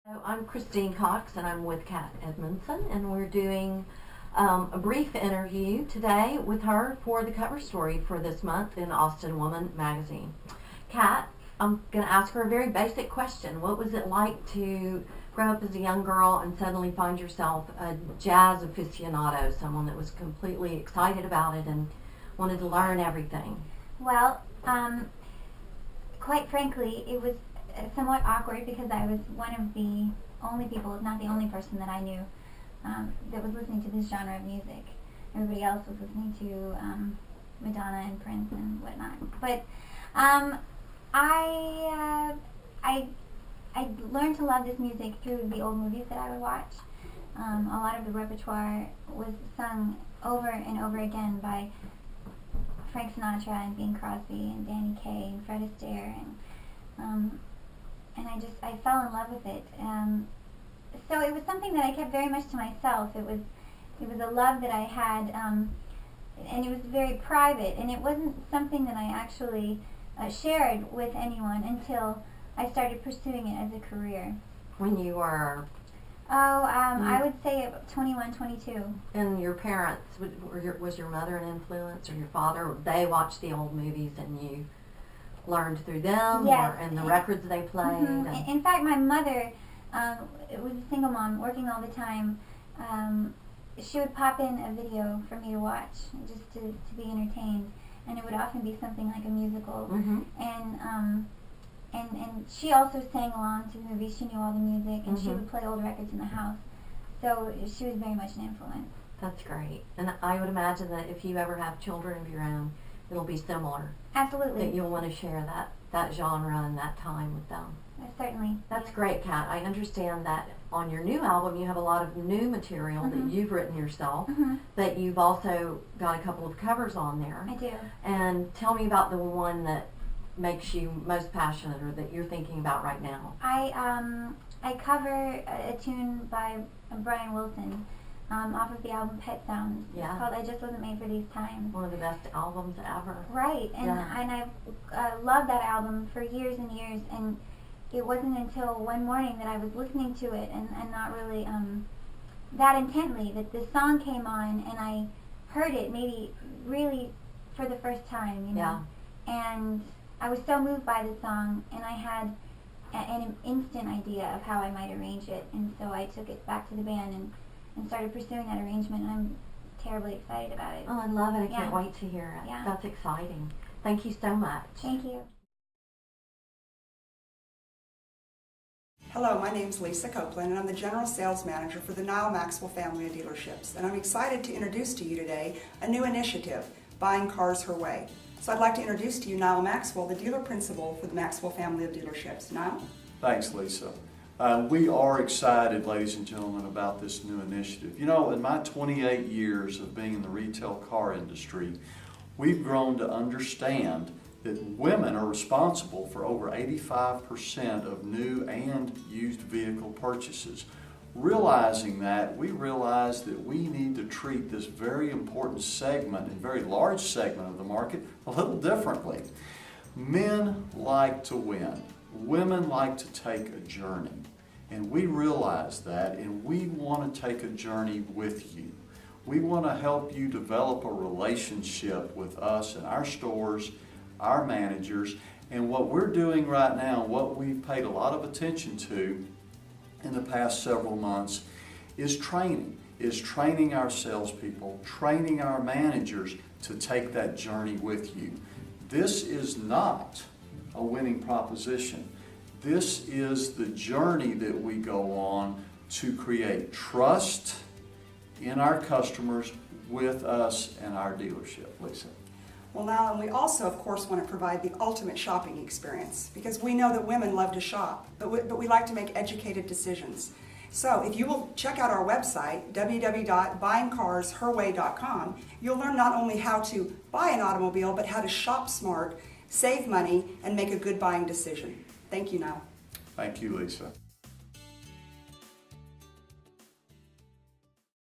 So I'm Christine Cox and I'm with Kat Edmonson, and we're doing a brief interview today with her for the cover story for this month in Austin Woman magazine. Kat, I'm going to ask her a very basic question. What was it like to grow up as a young girl and suddenly find yourself a jazz aficionado, someone that was completely excited about it and wanted to learn everything? Well, quite frankly, it was somewhat awkward because I was one of the only people, if not the only person that I knew that was listening to this genre of music. Everybody else was listening to Madonna and Prince and whatnot. But I learned to love this music through the old movies that I would watch. A lot of the repertoire was sung over and over again by Frank Sinatra and Bing Crosby and Danny Kaye and Fred Astaire, and I fell in love with it. So it was something that I kept very much to myself. It was a love that I had, and it was very private, and it wasn't something that I actually shared with anyone until I started pursuing it as a career. When you were? I would say 21, 22. And your parents, was your mother an influence, or your father? They watched the old movies and you learned through them? Yes. And the records they played? Mm-hmm. In fact, my mother was a single mom working all the time. She would pop in a video for me to watch just to be entertained, and it would often be something like a musical. Mm-hmm. And she also sang along to the movies. She knew all the music, and she would play old records in the house. So she was very much an influence. That's great. And I would imagine that if you ever have children of your own, it'll be similar. Absolutely. That you'll want to share that genre and that time with them. Certainly. That's great, Kat. I understand that on your new album you have a lot of new material that you've written yourself, but you've also got a couple of covers on there. I do. And tell me about the one that makes you most passionate, or that you're thinking about right now. I cover a tune by Brian Wilson off of the album Pet Sounds. Yeah. It's called I Just Wasn't Made for These Times. One of the best albums ever. Right, and I've loved that album for years and years, and it wasn't until one morning that I was listening to it and not really that intently that the song came on, and I heard it maybe really for the first time, you know. Yeah. And I was so moved by the song, and I had an instant idea of how I might arrange it, and so I took it back to the band and started pursuing that arrangement, and I'm terribly excited about it. Oh, I love it. I can't wait to hear it. Yeah. That's exciting. Thank you so much. Thank you. Hello, my name is Lisa Copeland, and I'm the General Sales Manager for the Nile Maxwell family of dealerships. And I'm excited to introduce to you today a new initiative, Buying Cars Her Way. So I'd like to introduce to you Nile Maxwell, the dealer principal for the Maxwell family of dealerships. Nile? Thanks, Lisa. We are excited, ladies and gentlemen, about this new initiative. You know, in my 28 years of being in the retail car industry, we've grown to understand that women are responsible for over 85% of new and used vehicle purchases. Realizing that, we realized that we need to treat this very important segment and very large segment of the market a little differently. Men like to win. Women like to take a journey. And we realize that, and we want to take a journey with you. We want to help you develop a relationship with us and our stores, our managers, and what we're doing right now, what we've paid a lot of attention to in the past several months, is training our salespeople, training our managers to take that journey with you. This is not a winning proposition. This is the journey that we go on to create trust in our customers, with us and our dealership. Lisa? Well, now, and we also, of course, want to provide the ultimate shopping experience, because we know that women love to shop, but we like to make educated decisions. So if you will check out our website, www.buyingcarsherway.com, you'll learn not only how to buy an automobile, but how to shop smart, save money, and make a good buying decision. Thank you, Nile. Thank you, Lisa.